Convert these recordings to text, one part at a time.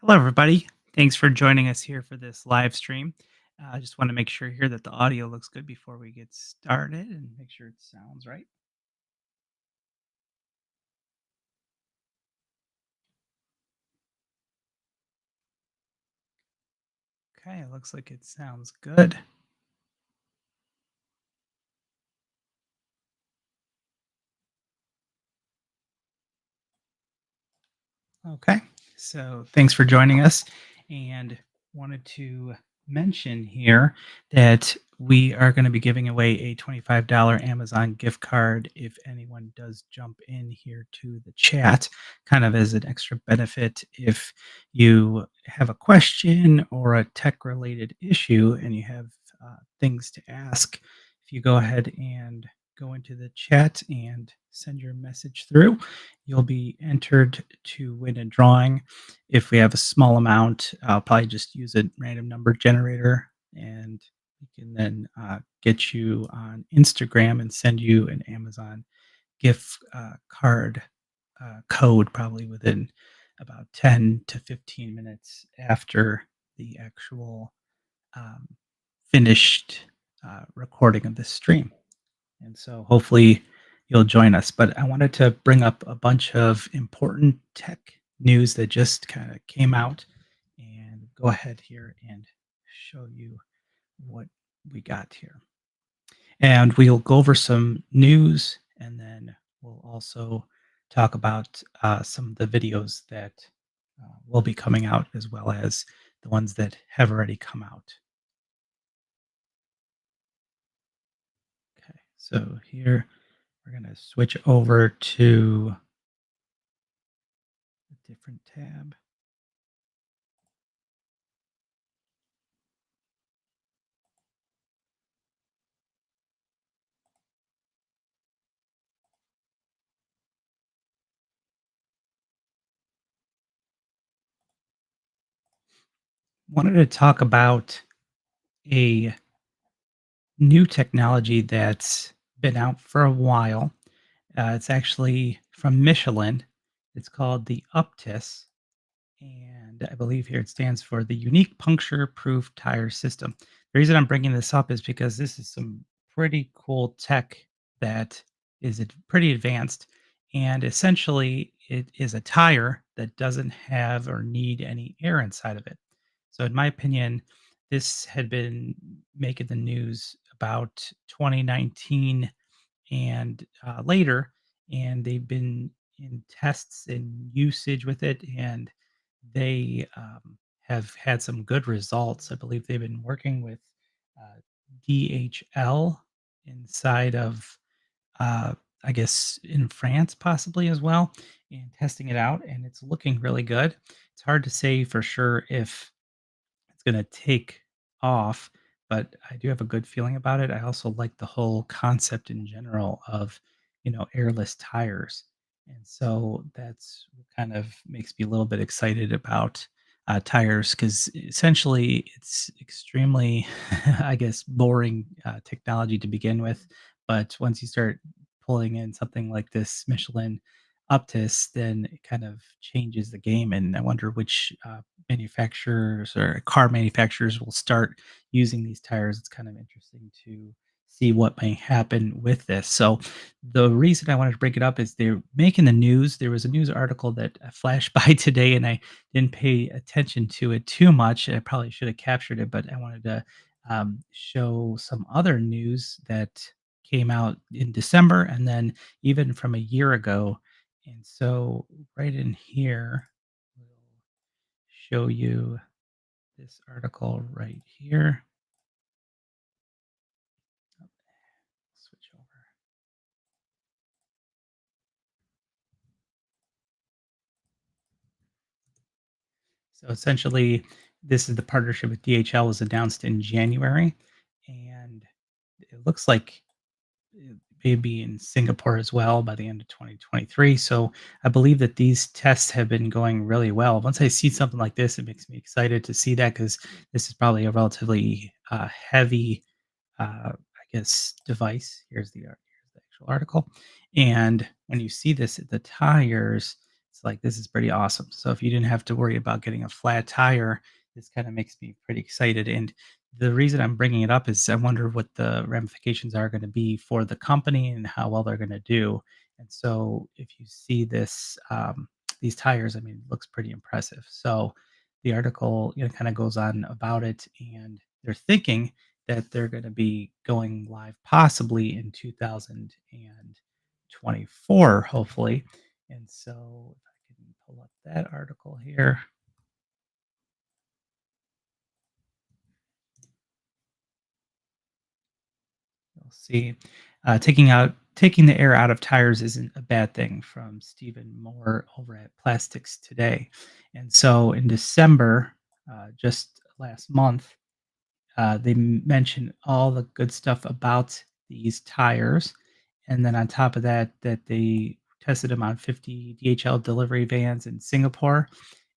Hello, everybody. Thanks for joining us here for this live stream. I just want to make sure here that the audio looks good before we get started and make sure it sounds right. Okay, it looks like it sounds good. Okay. So thanks for joining us. And wanted to mention here that we are going to be giving away a $25 Amazon gift card if anyone does jump in here to the chat, kind of as an extra benefit. If you have a question or a tech related issue and you have things to ask, if you go ahead and go into the chat and send your message through, you'll be entered to win a drawing. If we have a small amount, I'll probably just use a random number generator, and we can then get you on Instagram and send you an Amazon gift card code probably within about 10 to 15 minutes after the actual um, finished recording of this stream. And so hopefully you'll join us. But I wanted to bring up a bunch of important tech news that just kind of came out and go ahead here and show you what we got here. And we'll go over some news and then we'll also talk about some of the videos that will be coming out as well as the ones that have already come out. Okay, so here we're going to switch over to a different tab. Wanted to talk about a new technology that's been out for a while. It's actually from Michelin. It's called the Uptis, and I believe here it stands for the Unique Puncture Proof Tire System. The reason I'm bringing this up is because this is some pretty cool tech that is pretty advanced, and essentially it is a tire that doesn't have or need any air inside of it. So, in my opinion, this had been making the news about 2019 and later, and they've been in tests and usage with it, and they have had some good results. I believe they've been working with uh, DHL inside of, uh, I guess, in France possibly as well, and testing it out, and it's looking really good. It's hard to say for sure if it's gonna take off, but I do have a good feeling about it. I also like the whole concept in general of, airless tires. And so that's what kind of makes me a little bit excited about tires because essentially it's extremely, I guess, boring technology to begin with. But once you start pulling in something like this Michelin Uptis, then it kind of changes the game. And I wonder which manufacturers or car manufacturers will start using these tires. It's kind of interesting to see what may happen with this. So, the reason I wanted to bring it up is they're making the news. There was a news article that flashed by today, and I didn't pay attention to it too much. I probably should have captured it, but I wanted to show some other news that came out in December and then even from a year ago. And so, right in here, we'll show you this article right here. Oh, switch over. So essentially, this is the partnership with DHL was announced in January, and it looks like it may be in Singapore as well by the end of 2023. So I believe that these tests have been going really well. Once I see something like this, it makes me excited to see that because this is probably a relatively heavy I guess, device. Here's the actual article. And when you see this, the tires, It's like, this is pretty awesome. So if you didn't have to worry about getting a flat tire, this kind of makes me pretty excited. And the reason I'm bringing it up is I wonder what the ramifications are going to be for the company and how well they're going to do. And so if you see this, these tires, I mean, it looks pretty impressive. So the article, kind of goes on about it, and they're thinking that they're going to be going live possibly in 2024, hopefully. And so if I can pull up that article here, you'll see taking the air out of tires isn't a bad thing, from Stephen Moore over at Plastics Today. And so in December, just last month, they mention all the good stuff about these tires, and then on top of that, that they tested them on 50 DHL delivery vans in Singapore,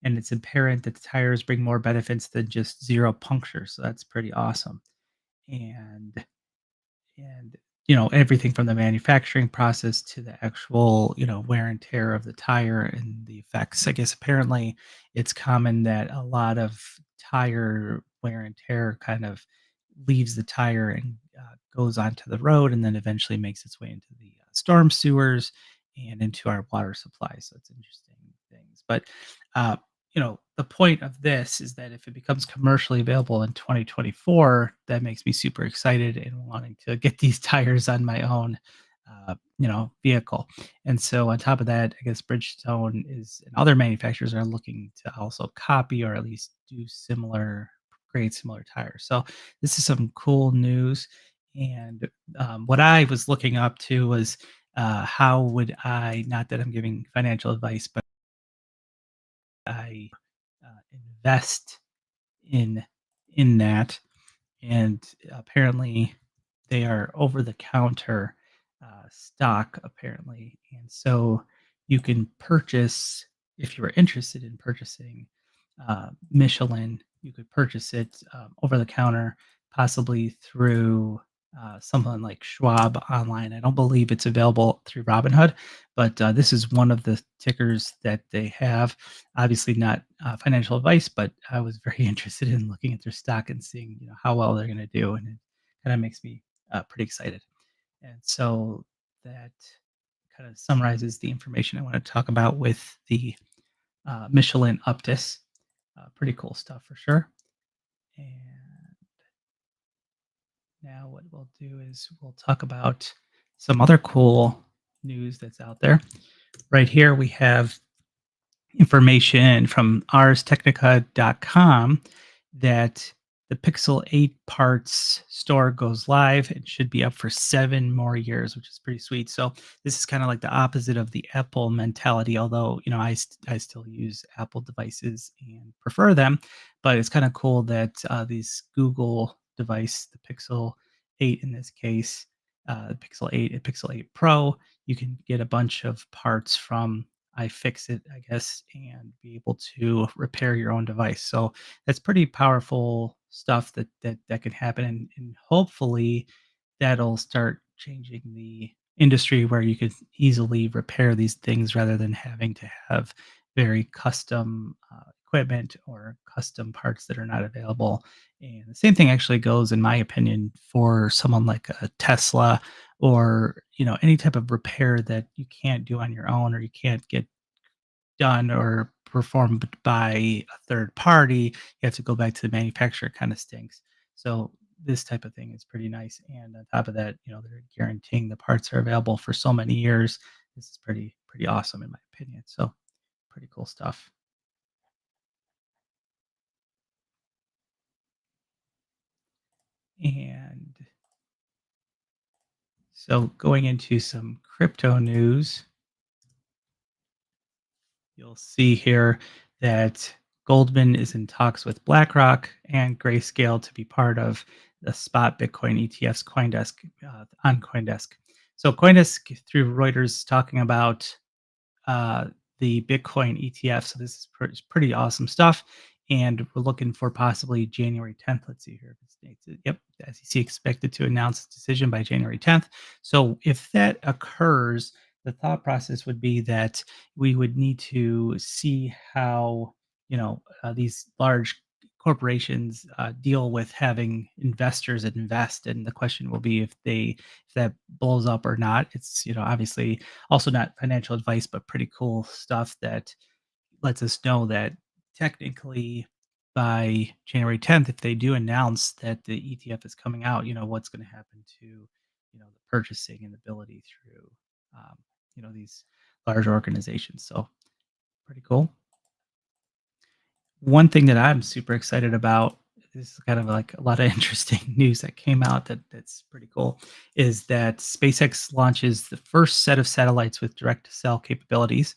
and it's apparent that the tires bring more benefits than just zero punctures. So that's pretty awesome. And everything from the manufacturing process to the actual, wear and tear of the tire and the effects. I guess apparently it's common that a lot of tire wear and tear kind of leaves the tire and goes onto the road, and then eventually makes its way into the storm sewers and into our water supply. So it's interesting things. But uh, the point of this is that if it becomes commercially available in 2024, that makes me super excited and wanting to get these tires on my own, vehicle. And so on top of that, I guess Bridgestone is and other manufacturers are looking to also copy, or at least do similar, create similar tires. So this is some cool news. And what I was looking up to was, how would I, not that I'm giving financial advice, but I invest in that. And apparently they are over the counter stock, apparently. And so you can purchase, if you were interested in purchasing Michelin, you could purchase it over the counter, possibly through someone like Schwab online. I don't believe it's available through Robinhood, but this is one of the tickers that they have. Obviously, not financial advice, but I was very interested in looking at their stock and seeing, how well they're going to do, and it kind of makes me pretty excited. And so that kind of summarizes the information I want to talk about with the Michelin Uptis. Pretty cool stuff for sure. And now what we'll do is we'll talk about some other cool news that's out there. Right here we have information from arstechnica.com that the Pixel 8 parts store goes live and should be up for 7 more years, which is pretty sweet. So this is kind of like the opposite of the Apple mentality, although, I still use Apple devices and prefer them. But it's kind of cool that these Google device, the Pixel 8 in this case, the Pixel 8 and Pixel 8 Pro, you can get a bunch of parts from iFixit, I guess, and be able to repair your own device. So that's pretty powerful stuff that can happen, and hopefully that'll start changing the industry where you could easily repair these things rather than having to have very custom equipment or custom parts that are not available. And the same thing actually goes, in my opinion, for someone like a Tesla, or any type of repair that you can't do on your own, or you can't get done or performed by a third party. You have to go back to the manufacturer. Kind of stinks. So this type of thing is pretty nice. And on top of that, they're guaranteeing the parts are available for so many years. This is pretty awesome in my opinion. So pretty cool stuff. And so going into some crypto news, you'll see here that Goldman is in talks with BlackRock and Grayscale to be part of the spot Bitcoin ETFs CoinDesk, on CoinDesk. So CoinDesk, through Reuters, is talking about uh, the Bitcoin ETF. So this is pretty awesome stuff. And we're looking for possibly January 10th. Let's see here. If it states it. Yep. The SEC expected to announce its decision by January 10th. So if that occurs, the thought process would be that we would need to see how, these large corporations deal with having investors invest, and the question will be if that blows up or not. It's, obviously also not financial advice, but pretty cool stuff that lets us know that technically by January 10th, if they do announce that the ETF is coming out, what's going to happen to, the purchasing and ability through, um, these large organizations. So pretty cool. One thing that I'm super excited about, this is kind of like a lot of interesting news that came out that's pretty cool, is that SpaceX launches the first set of satellites with direct to cell capabilities.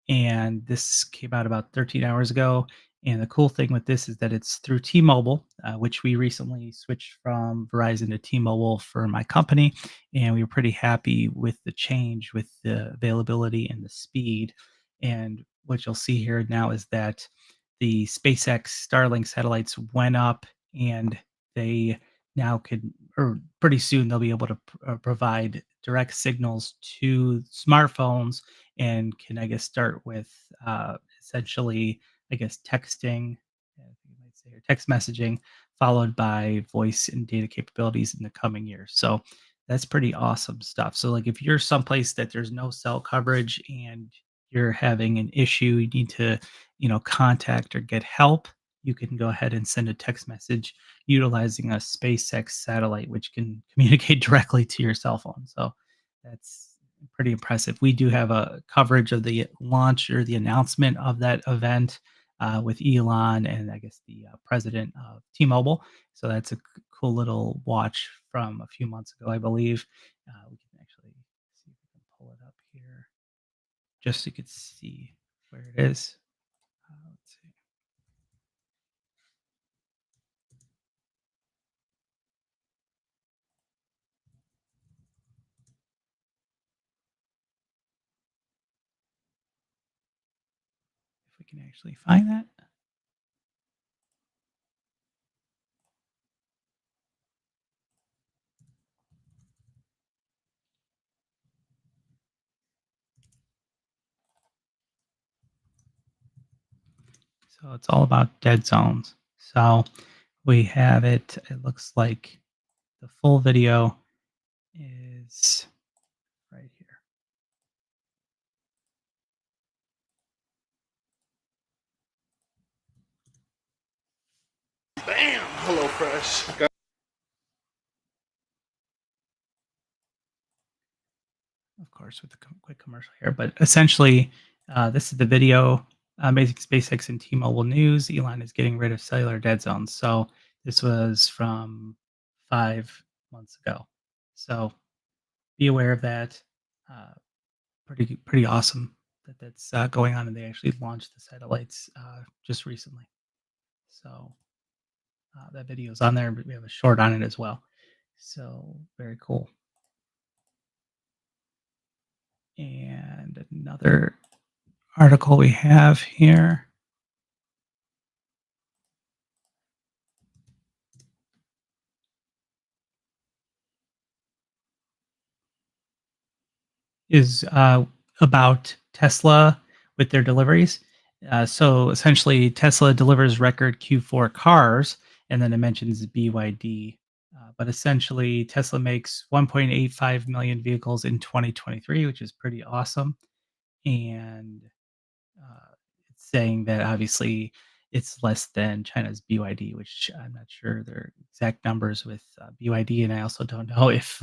And this came out about 13 hours ago. And the cool thing with this is that it's through T-Mobile, which we recently switched from Verizon to T-Mobile for my company, and we were pretty happy with the change, with the availability and the speed. And what you'll see here now is that the SpaceX Starlink satellites went up, and they now could, or pretty soon they'll be able to provide direct signals to smartphones, and can, I guess, start with essentially, I guess, texting, you might say, or text messaging, followed by voice and data capabilities in the coming years. So that's pretty awesome stuff. So, like, if you're someplace that there's no cell coverage and you're having an issue, you need to, contact or get help, you can go ahead and send a text message utilizing a SpaceX satellite, which can communicate directly to your cell phone. So that's pretty impressive. We do have a coverage of the launch or the announcement of that event with Elon and, I guess, the president of T-Mobile. So that's a cool little watch from a few months ago, I believe. We can actually see if we can pull it up here, just so you could see where it is. Let's see if we can actually find that. So it's all about dead zones. So we have it. It looks like the full video is right here. Bam! Hello Fresh. Of course, with the quick commercial here, but essentially, this is the video. Amazing SpaceX and T-Mobile news. Elon is getting rid of cellular dead zones. So this was from 5 months ago. So be aware of that. Uh, pretty awesome that that's going on, and they actually launched the satellites just recently. So that video is on there, but we have a short on it as well. So very cool. And another article we have here is about Tesla with their deliveries. So essentially, Tesla delivers record Q4 cars, and then it mentions BYD. But essentially, Tesla makes 1.85 million vehicles in 2023, which is pretty awesome. And it's saying that obviously it's less than China's BYD, which I'm not sure their exact numbers with BYD, and I also don't know if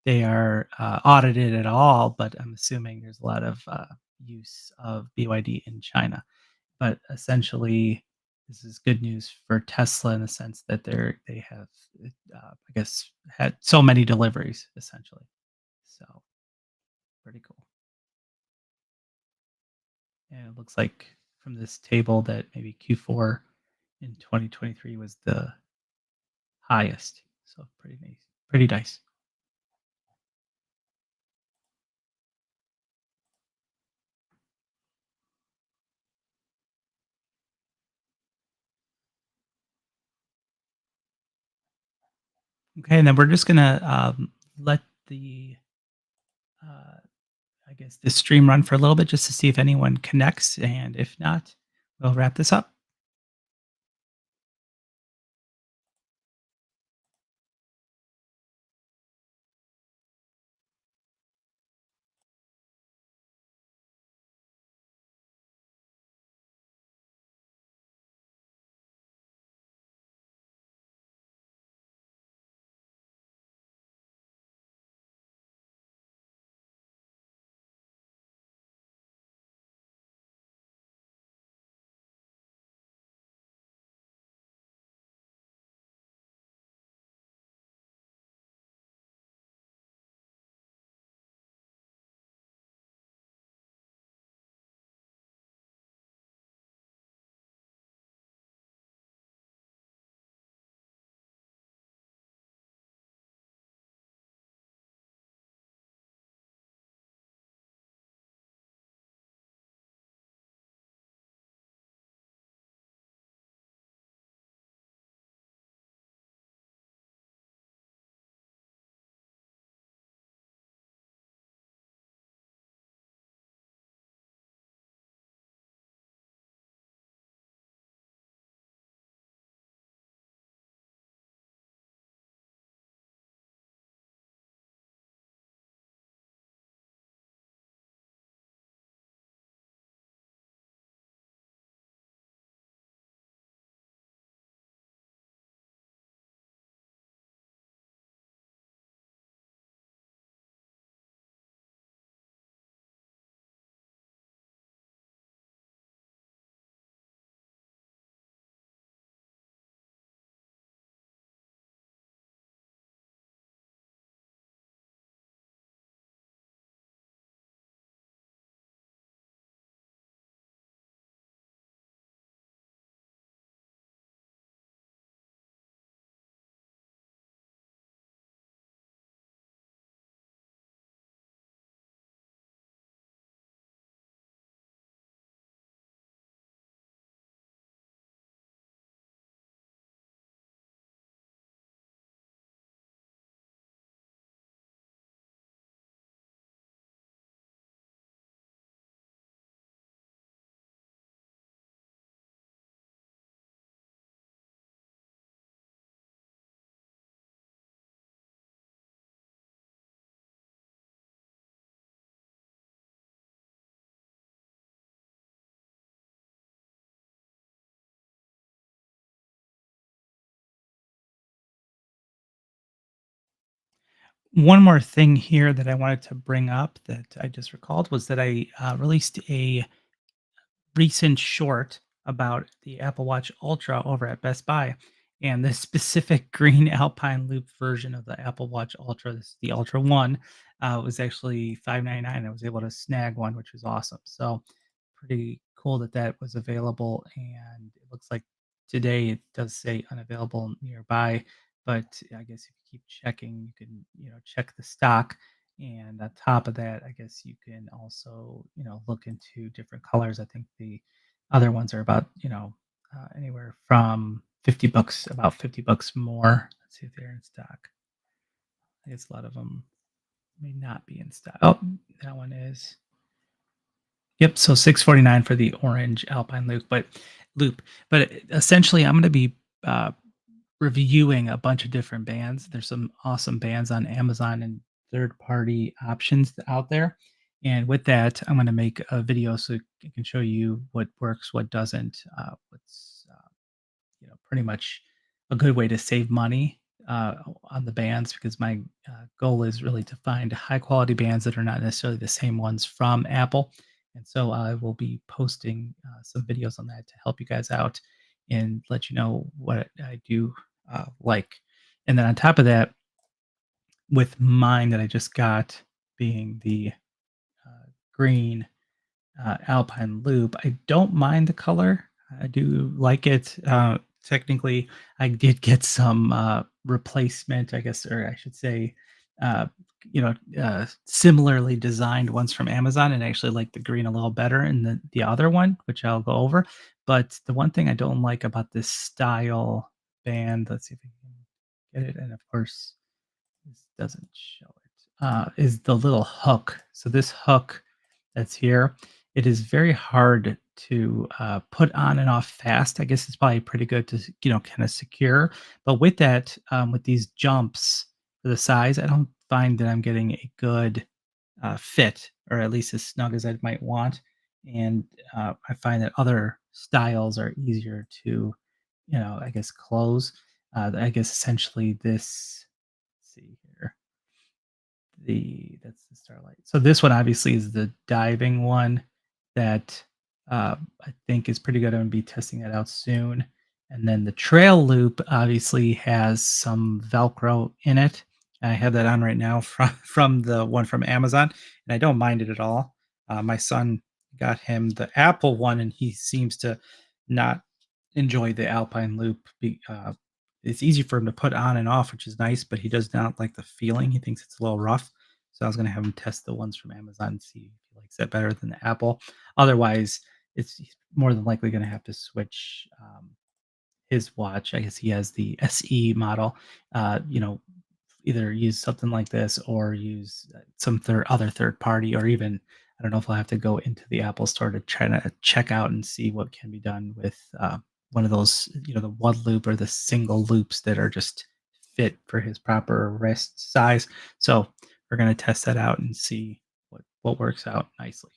they are audited at all. But I'm assuming there's a lot of use of BYD in China. But essentially, this is good news for Tesla in the sense that they have, I guess, had so many deliveries essentially. So pretty cool. And it looks like from this table that maybe Q4 in 2023 was the highest. So pretty nice. Pretty nice. Okay, and then we're just gonna let the uh, I guess, this stream run for a little bit just to see if anyone connects, and if not, we'll wrap this up. One more thing here that I wanted to bring up that I just recalled was that I released a recent short about the Apple Watch Ultra over at Best Buy. And the specific green Alpine Loop version of the Apple Watch Ultra, this is the Ultra One, was actually $5.99. I was able to snag one, which was awesome. So pretty cool that that was available. And it looks like today it does say unavailable nearby. But I guess if you keep checking, you can check the stock. And on top of that, I guess you can also, look into different colors. I think the other ones are about, anywhere from 50 bucks, about 50 bucks more. Let's see if they're in stock. I guess a lot of them may not be in stock. Oh, that one is. Yep. So 649 for the orange Alpine loop. But essentially, I'm going to be uh, reviewing a bunch of different bands. There's some awesome bands on Amazon and third-party options out there. And with that, I'm going to make a video so I can show you what works, what doesn't, what's pretty much a good way to save money on the bands because my goal is really to find high quality bands that are not necessarily the same ones from Apple. And so I will be posting some videos on that to help you guys out and let you know what I do like. And then on top of that, with mine that I just got being the green Alpine Loop. I don't mind the color. I do like it. Technically, I did get some replacement, I guess, or I should say, uh, similarly designed ones from Amazon, and I actually like the green a little better than the other one, which I'll go over. But the one thing I don't like about this style band, let's see if we can get it, and of course, this doesn't show it. is the little hook. So this hook that's here, it is very hard to put on and off fast. I guess it's probably pretty good to kind of secure. But with that, with these jumps for the size, I don't find that I'm getting a good fit, or at least as snug as I might want. And I find that other styles are easier to, I guess, close. I guess essentially this. Let's see here. That's the Starlight. So this one obviously is the diving one that I think is pretty good. I'm gonna be testing that out soon. And then the trail loop obviously has some Velcro in it. I have that on right now from from the one from Amazon, and I don't mind it at all. My son got him the Apple one, and he seems to not enjoy the Alpine loop. It's easy for him to put on and off, which is nice, but he does not like the feeling. He thinks it's a little rough. So I was gonna have him test the ones from Amazon and see if he likes that better than the Apple. Otherwise, it's he's more than likely gonna have to switch his watch. I guess he has the SE model. Either use something like this or use some other third party, or even I don't know if I'll have to go into the Apple store to try to check out and see what can be done with one of those, the one loop or the single loops that are just fit for his proper wrist size. So we're gonna test that out and see what works out nicely.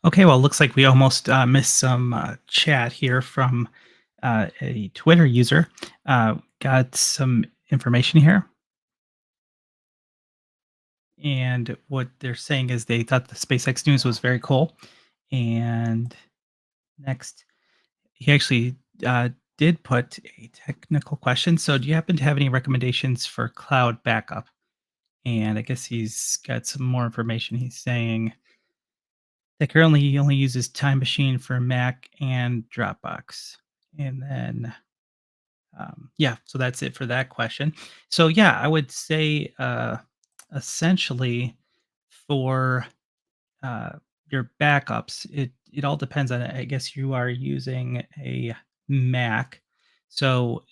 Okay, well, looks like we almost missed some chat here from a Twitter user. Got some information here, and what they're saying is they thought the SpaceX news was very cool. And next, he actually did put a technical question. So, do you happen to have any recommendations for cloud backup? And I guess he's got some more information. He's saying that currently he only uses Time Machine for Mac and Dropbox. And then yeah, so that's it for that question. So yeah, I would say essentially for uh, your backups, it all depends on. I guess you are using a Mac, so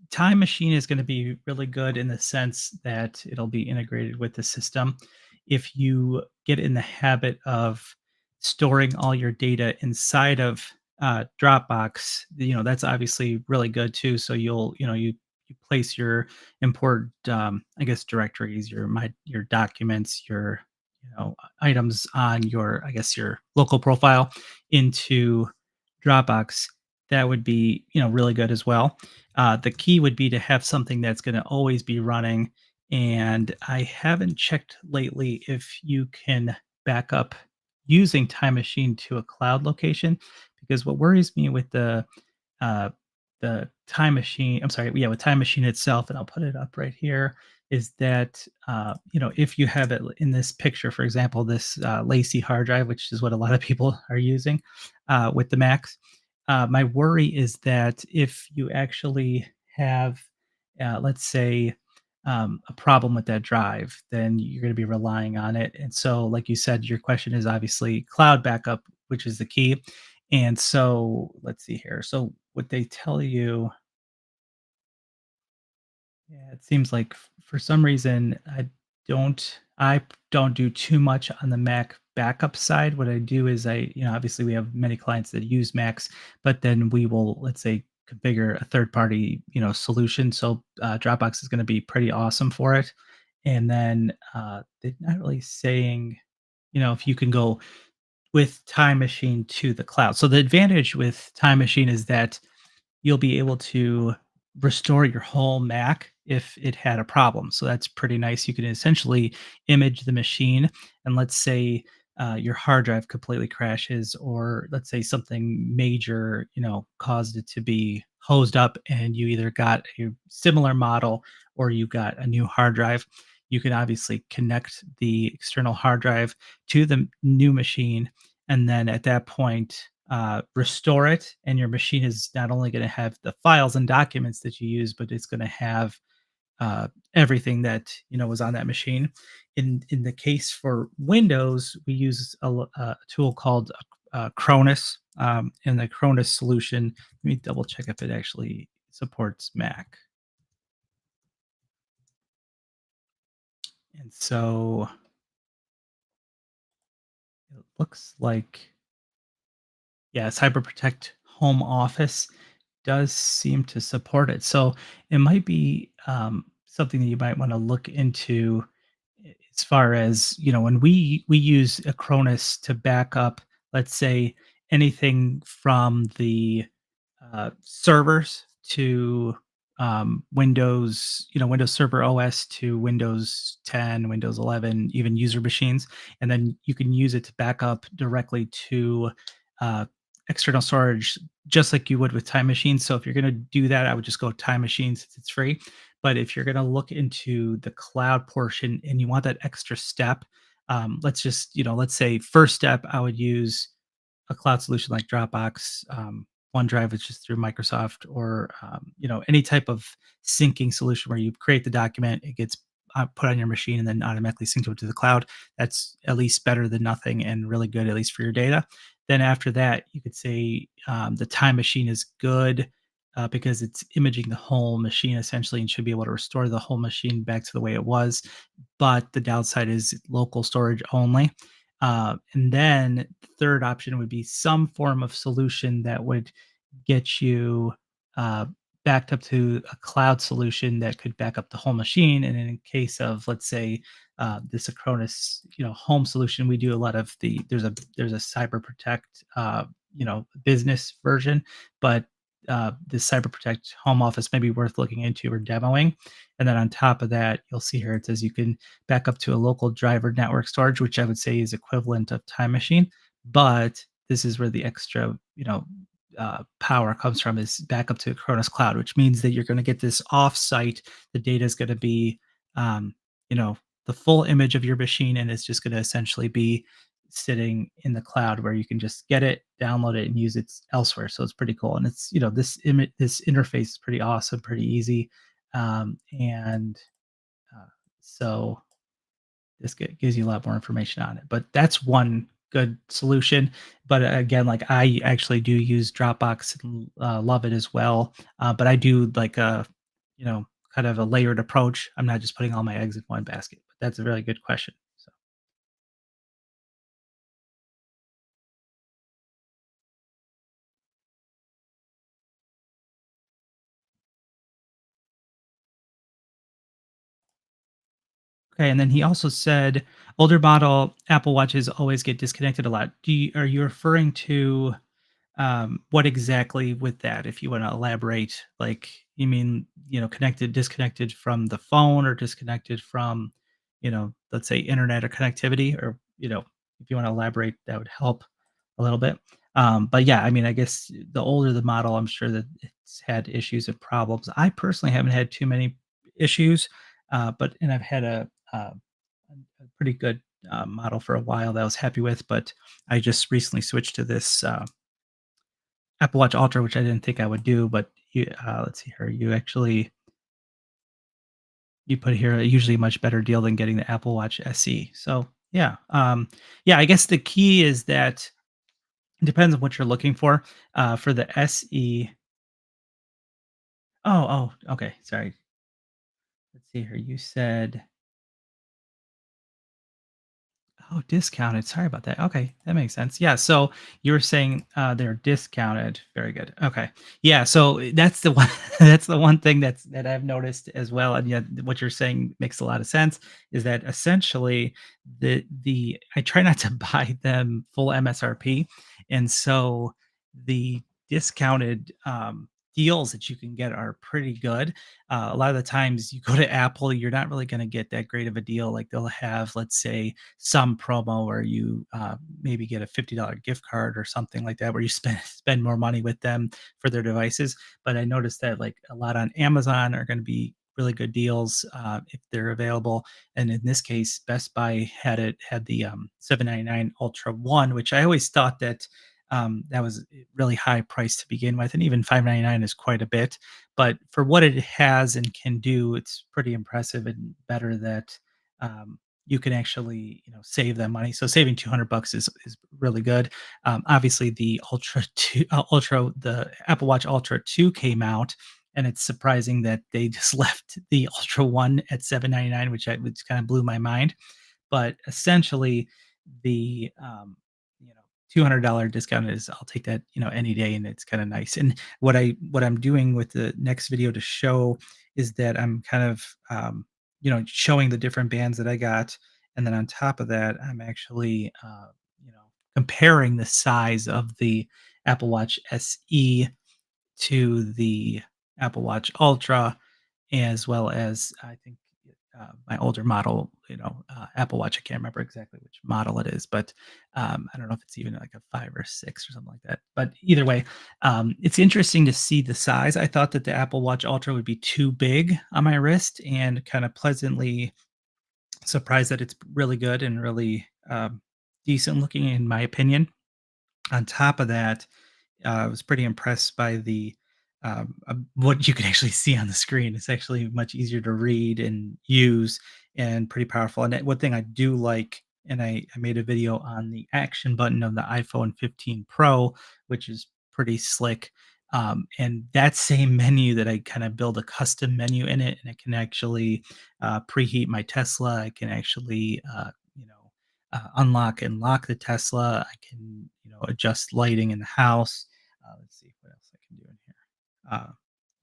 Time Machine is going to be really good in the sense that it'll be integrated with the system. If you get in the habit of storing all your data inside of Dropbox, that's obviously really good too. So you place your important, I guess, directories, your documents, your items on your, I guess, your local profile into Dropbox. That would be, really good as well. The key would be to have something that's going to always be running. And I haven't checked lately if you can back up using Time Machine to a cloud location, because what worries me with uh, the time machine, I'm sorry, yeah, with time machine itself, and I'll put it up right here, is that if you have it in this picture, for example, this lacy hard drive, which is what a lot of people are using with the Macs. My worry is that if you actually have, let's say, a problem with that drive, then you're going to be relying on it. And so, like you said, your question is obviously cloud backup, which is the key. And so, let's see here. So, what they tell you, yeah, it seems like for some reason I don't do too much on the Mac backup side. What I do is obviously we have many clients that use Macs, but then we will, let's say, configure a third party, solution. So Dropbox is going to be pretty awesome for it. And then they're not really saying, if you can go with Time Machine to the cloud. So the advantage with Time Machine is that you'll be able to restore your whole Mac if it had a problem. So that's pretty nice. You can essentially image the machine, and let's say your hard drive completely crashes, or let's say something major, caused it to be hosed up, and you either got a similar model or you got a new hard drive. You can obviously connect the external hard drive to the new machine, and then at that point restore it, and your machine is not only going to have the files and documents that you use, but it's going to have everything that was on that machine. In the case for Windows, we use a tool called Cronus, and the Cronus solution. Let me double check if it actually supports Mac. And so it looks like, yeah, Cyber Protect Home Office does seem to support it. So it might be something that you might want to look into as far as, when we use Acronis to back up, let's say, anything from the servers to Windows, Windows Server OS to Windows 10, Windows 11, even user machines. And then you can use it to back up directly to uh, external storage, just like you would with Time Machine. So if you're going to do that, I would just go Time Machine since it's free. But if you're going to look into the cloud portion and you want that extra step, let's say first step, I would use a cloud solution like Dropbox, OneDrive, which is through Microsoft, or any type of syncing solution where you create the document, it gets put on your machine, and then automatically synced to the cloud. That's at least better than nothing, and really good, at least for your data. Then after that, you could say the Time Machine is good. Because it's imaging the whole machine essentially and should be able to restore the whole machine back to the way it was. But the downside is local storage only. And then the third option would be some form of solution that would get you backed up to a cloud solution that could back up the whole machine. And in case of, let's say, the Acronis, home solution, we do a lot of there's a cyber protect, business version, but the cyber protect home office may be worth looking into or demoing. And then on top of that, you'll see here it says you can back up to a local driver network storage, which I would say is equivalent of Time Machine. But this is where the extra, power comes from is back up to Cronus Cloud, which means that you're going to get this offsite. The data is going to be, um, you know, the full image of your machine, and it's just going to essentially be sitting in the cloud where you can just get it, download it, and use it elsewhere. So it's pretty cool, and it's this image, this interface is pretty awesome, pretty easy, and uh, so this gives you a lot more information on it. But that's one good solution. But again, like I actually do use Dropbox and love it as well. But I do like a, you know, kind of a layered approach. I'm not just putting all my eggs in one basket. But that's a really good question. So okay, and then he also said older model Apple Watches always get disconnected a lot. Are you referring to what exactly with that? If you want to elaborate, like you mean, connected, disconnected from the phone or disconnected from, let's say internet or connectivity, or, if you want to elaborate, that would help a little bit. But yeah, I mean, I guess the older the model, I'm sure that it's had issues and problems. I personally haven't had too many issues, and I've had a pretty good model for a while that I was happy with, but I just recently switched to this Apple Watch Ultra, which I didn't think I would do, but let's see here. You put here usually a much better deal than getting the Apple Watch SE. So yeah, yeah. I guess the key is that it depends on what you're looking for. For the SE, okay. Sorry. Let's see here. You said oh, discounted. Sorry about that. Okay, that makes sense. Yeah, so you were saying, they're discounted. Very good. Okay. Yeah, so that's the one that's the one thing that I've noticed as well, and yet what you're saying makes a lot of sense, is that essentially the I try not to buy them full MSRP, and so the discounted, deals that you can get are pretty good. A lot of the times you go to Apple, you're not really gonna get that great of a deal, like, they'll have, let's say, some promo where you maybe get a $50 gift card or something like that, where you spend more money with them for their devices. But I noticed that like a lot on Amazon are going to be really good deals if they're available. And in this case, Best Buy had the 799 Ultra One, which I always thought that that was really high price to begin with, and even 599 is quite a bit. But for what it has and can do, it's pretty impressive and better that you can actually save that money. So saving 200 bucks is really good. Obviously the the Apple Watch Ultra 2 came out, and it's surprising that they just left the Ultra 1 at 799, which kind of blew my mind. But essentially the $200 discount is, I'll take that any day, and it's kind of nice. And what I'm doing with the next video to show is that I'm kind of showing the different bands that I got, and then on top of that I'm actually comparing the size of the Apple Watch SE to the Apple Watch Ultra, as well as I think my older model, Apple Watch. I can't remember exactly which model it is, but I don't know if it's even like a 5 or 6 or something like that. But either way, it's interesting to see the size. I thought that the Apple Watch Ultra would be too big on my wrist, and kind of pleasantly surprised that it's really good and really decent looking, in my opinion. On top of that, I was pretty impressed by the what you can actually see on the screen. It's actually much easier to read and use, and pretty powerful. And one thing I do like, and I made a video on the action button of the iPhone 15 Pro, which is pretty slick. And that same menu that I kind of build a custom menu in it, and it can actually preheat my Tesla. I can actually, unlock and lock the Tesla. I can, adjust lighting in the house. Let's see what else I can do in here.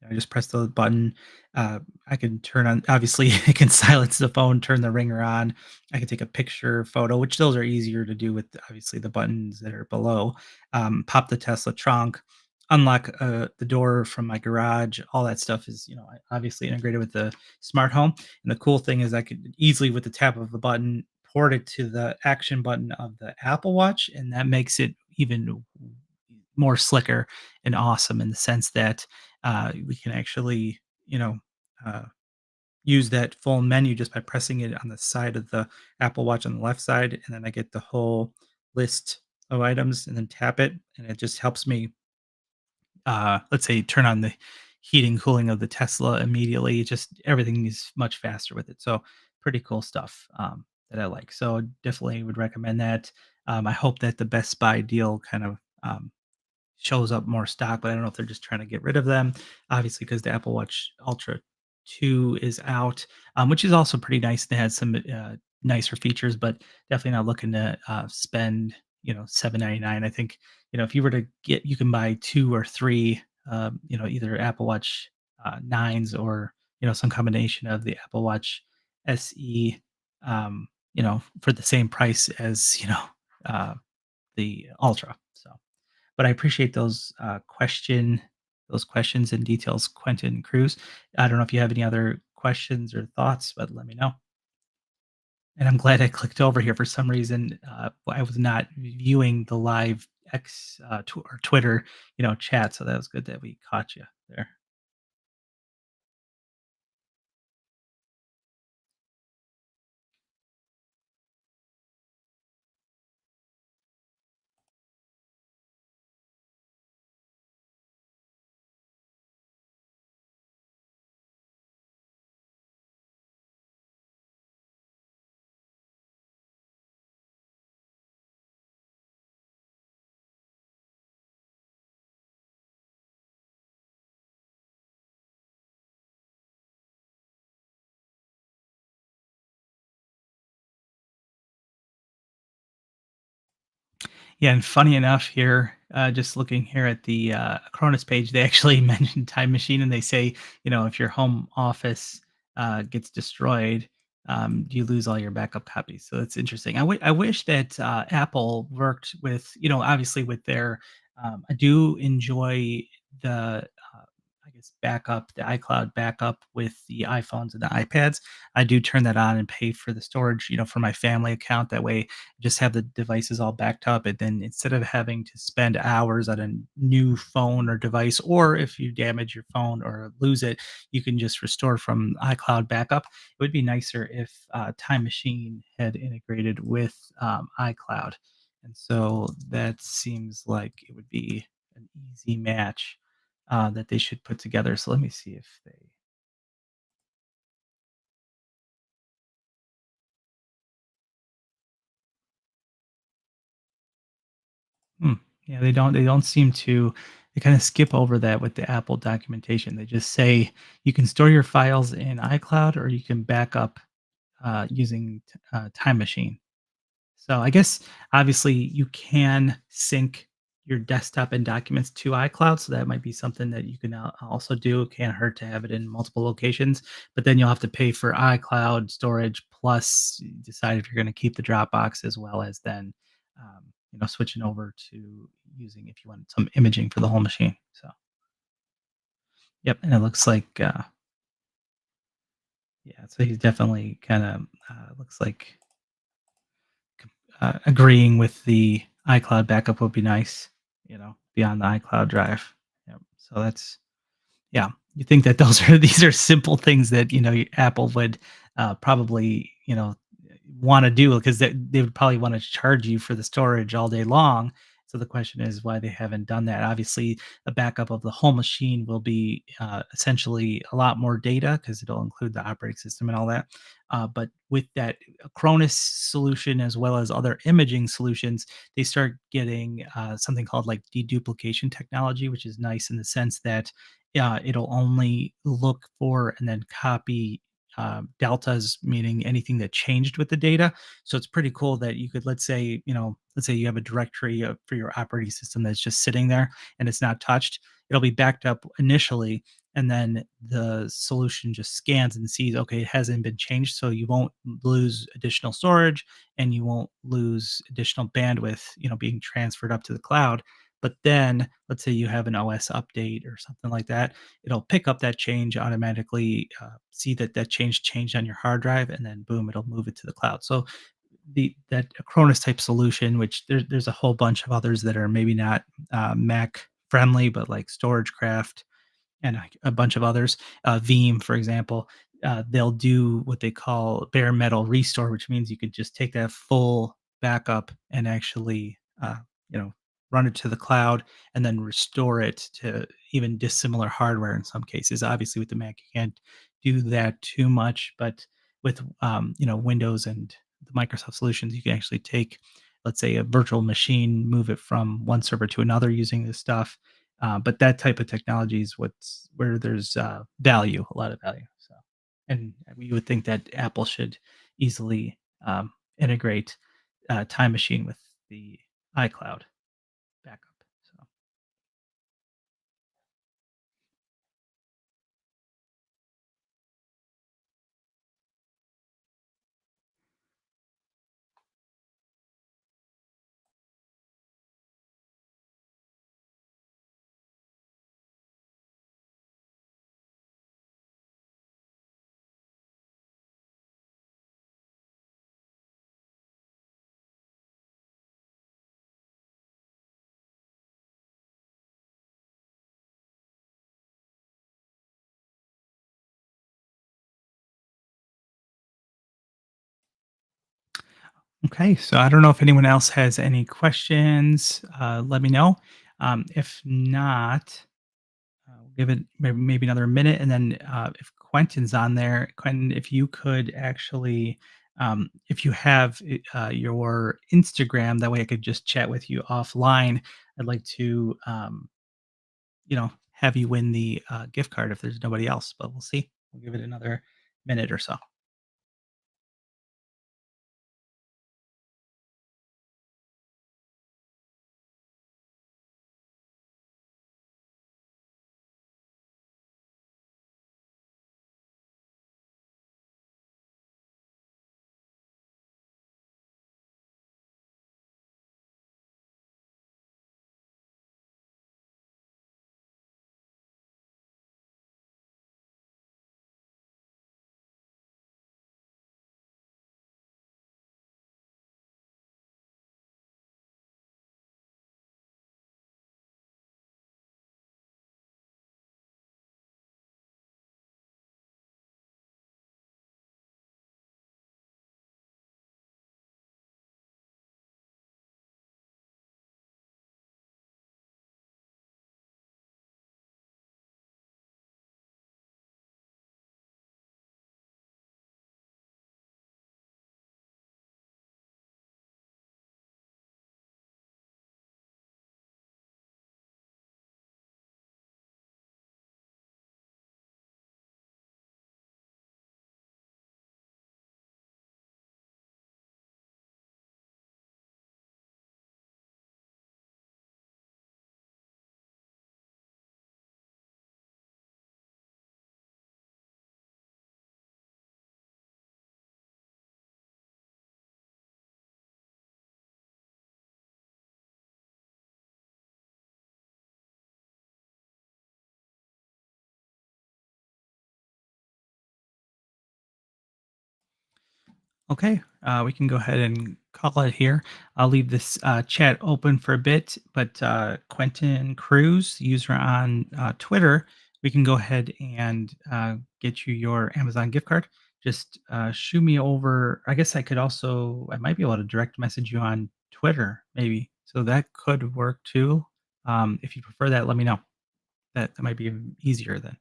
I just press the button. Uh, I can turn on, obviously, it can silence the phone, turn the ringer on. I can take a picture, photo, which those are easier to do with obviously the buttons that are below. Pop the Tesla trunk, unlock the door from my garage. All that stuff is, obviously integrated with the smart home. And the cool thing is, I could easily, with the tap of a button, port it to the action button of the Apple Watch, and that makes it even more slicker and awesome in the sense that we can actually, you know, uh, use that full menu just by pressing it on the side of the Apple Watch on the left side, and then I get the whole list of items, and then tap it, and it just helps me, let's say, turn on the heating, cooling of the Tesla immediately. Just everything is much faster with it. So pretty cool stuff that I like. So definitely would recommend that. I hope that the Best Buy deal kind of shows up more stock, but I don't know if they're just trying to get rid of them. Obviously, because the Apple Watch Ultra 2 is out, which is also pretty nice. They had some nicer features, but definitely not looking to spend, $7.99. I think, if you were to get, you can buy two or three, either Apple Watch nines or some combination of the Apple Watch SE, for the same price as uh, the Ultra. So. But I appreciate those questions and details, Quentin Cruz. I don't know if you have any other questions or thoughts, but let me know. And I'm glad I clicked over here for some reason. I was not viewing the live X or Twitter, chat. So that was good that we caught you there. Yeah, and funny enough here, just looking here at the Cronus page, they actually mentioned Time Machine, and they say, if your home office gets destroyed, do you lose all your backup copies? So that's interesting. I wish that Apple worked with, obviously with their. I do enjoy the, I guess, backup, the iCloud backup with the iPhones and the iPads. I do turn that on and pay for the storage, for my family account. That way, just have the devices all backed up, and then instead of having to spend hours on a new phone or device, or if you damage your phone or lose it, you can just restore from iCloud backup. It would be nicer if Time Machine had integrated with iCloud, and so that seems like it would be an easy match that they should put together. So let me see if they. Hmm. Yeah, they don't seem to. They kind of skip over that with the Apple documentation. They just say you can store your files in iCloud or you can back up using Time Machine. So I guess obviously you can sync your desktop and documents to iCloud. So that might be something that you can also do. It can't hurt to have it in multiple locations, but then you'll have to pay for iCloud storage plus decide if you're going to keep the Dropbox as well as then, switching over to using if you want some imaging for the whole machine. So, yep. And it looks like, yeah, so he's definitely kind of, looks like agreeing with the iCloud backup would be nice, beyond the iCloud drive. Yep. So that's, yeah, you think that those are these are simple things that, Apple would probably, want to do because they would probably want to charge you for the storage all day long. So the question is why they haven't done that. Obviously, a backup of the whole machine will be essentially a lot more data because it'll include the operating system and all that. But with that Cronus solution as well as other imaging solutions, they start getting something called like deduplication technology, which is nice in the sense that it'll only look for and then copy deltas, meaning anything that changed with the data. So it's pretty cool that you could, let's say you have a directory for your operating system that's just sitting there and it's not touched. It'll be backed up initially, and then the solution just scans and sees, okay, it hasn't been changed, so you won't lose additional storage and you won't lose additional bandwidth, being transferred up to the cloud. But then, let's say you have an OS update or something like that, it'll pick up that change automatically, see that that change changed on your hard drive, and then boom, it'll move it to the cloud. So that Acronis type solution, which there's a whole bunch of others that are maybe not Mac friendly, but like StorageCraft and a bunch of others, Veeam, for example, they'll do what they call bare metal restore, which means you could just take that full backup and actually, you know, run it to the cloud and then restore it to even dissimilar hardware in some cases. Obviously, with the Mac, you can't do that too much, but with Windows and the Microsoft solutions, you can actually take, let's say, a virtual machine, move it from one server to another using this stuff, but that type of technology is where there's value, a lot of value. So, and we would think that Apple should easily integrate Time Machine with the iCloud backup. So, okay, so I don't know if anyone else has any questions. Let me know. If not, we'll give it maybe another minute, and then if Quentin's on there, Quentin, if you could actually, if you have your Instagram, that way I could just chat with you offline. I'd like to, have you win the gift card if there's nobody else, but we'll see. We'll give it another minute or so. Okay, we can go ahead and call it here. I'll leave this chat open for a bit, but Quentin Cruz, user on Twitter, we can go ahead and get you your Amazon gift card. Just shoot me over. I guess I might be able to direct message you on Twitter, maybe. So that could work too. If you prefer that, let me know. That might be even easier then.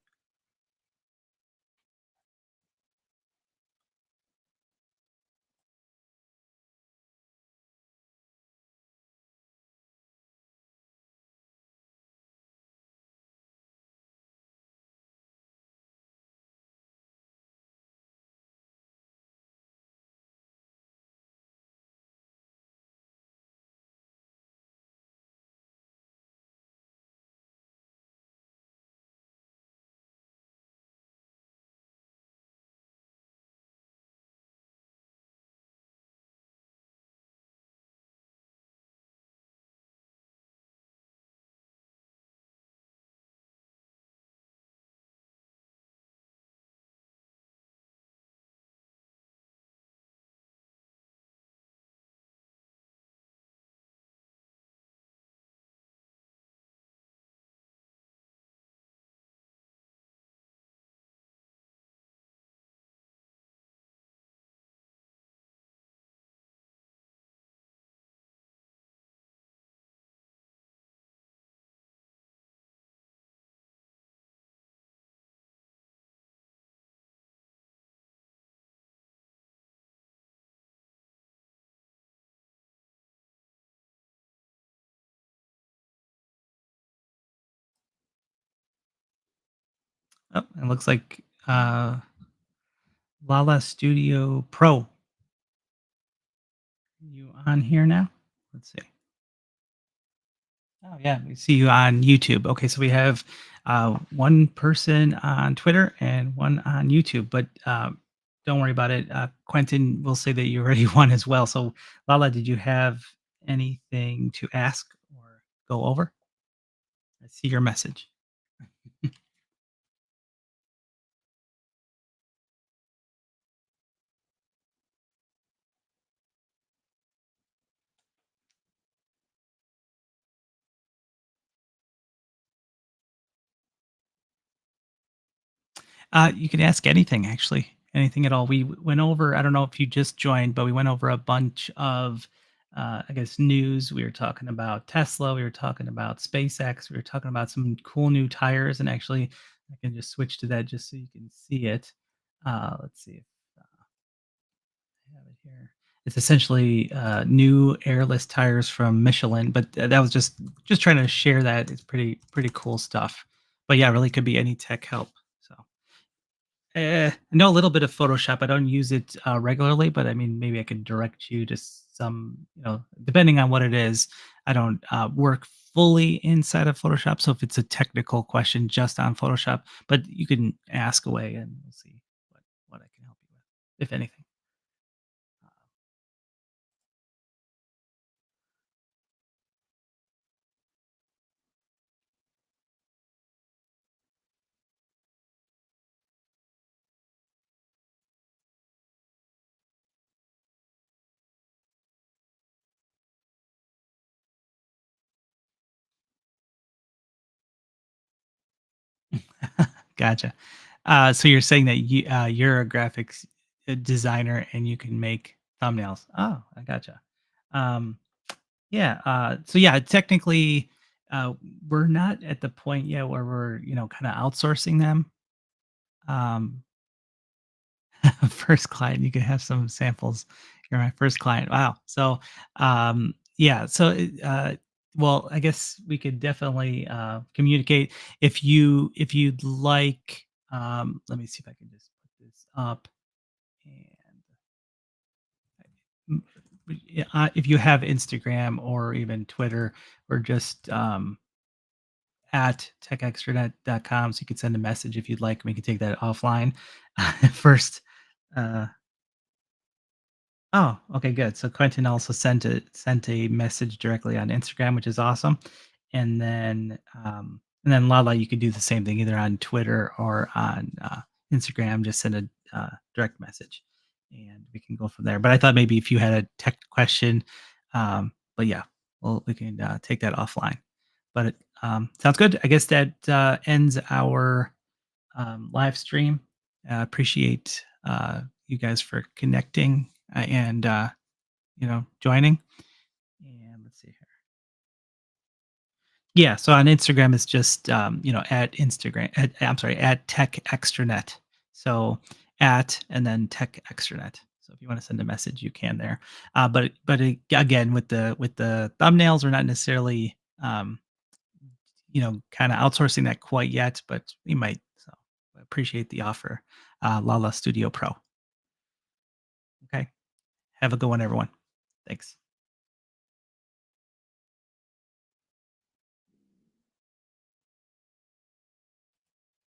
Oh, it looks like Lala Studio Pro. You on here now? Let's see. Oh yeah, we see you on YouTube. Okay, so we have one person on Twitter and one on YouTube, but don't worry about it. Quentin will say that you already won as well. So Lala, did you have anything to ask or go over? I see your message. You can ask anything, actually, anything at all. We went over, I don't know if you just joined, but we went over a bunch of, I guess, news. We were talking about Tesla. We were talking about SpaceX. We were talking about some cool new tires. And actually, I can just switch to that just so you can see it. Let's see if I have it here. It's essentially new airless tires from Michelin, but that was just trying to share that. It's pretty cool stuff. But yeah, really could be any tech help. So. I know a little bit of Photoshop. I don't use it regularly, but I mean, maybe I could direct you to some, depending on what it is. I don't work fully inside of Photoshop, so if it's a technical question just on Photoshop, but you can ask away, and we'll see what I can help you with, if anything. Gotcha. So you're saying that you're a graphics designer and you can make thumbnails. Oh, I gotcha. Um, Yeah, so yeah, technically, uh, we're not at the point yet where we're, kinda outsourcing them. Um, first client, you can have some samples. You're my first client. Wow. So, yeah, so well, I guess we could definitely communicate if you'd like. Let me see if I can just put this up and mm, yeah, if you have Instagram or even Twitter or just at techextranet.com, so you could send a message if you'd like. We can take that offline. First, uh, oh, okay, good. So Quentin also sent a message directly on Instagram, which is awesome. And then Lala, you could do the same thing either on Twitter or on Instagram. Just send a direct message, and we can go from there. But I thought maybe if you had a tech question, but yeah, well, we can take that offline. But sounds good. I guess that ends our live stream. Appreciate you guys for connecting and joining. And let's see here. Yeah, so on Instagram it's just at Instagram. I'm sorry, at Tech Extranet. So at and then Tech Extranet. So if you want to send a message, you can there. Again, with the thumbnails, we're not necessarily kind of outsourcing that quite yet, but we might. So I appreciate the offer. Lala Studio Pro. Okay. Have a good one, everyone. Thanks.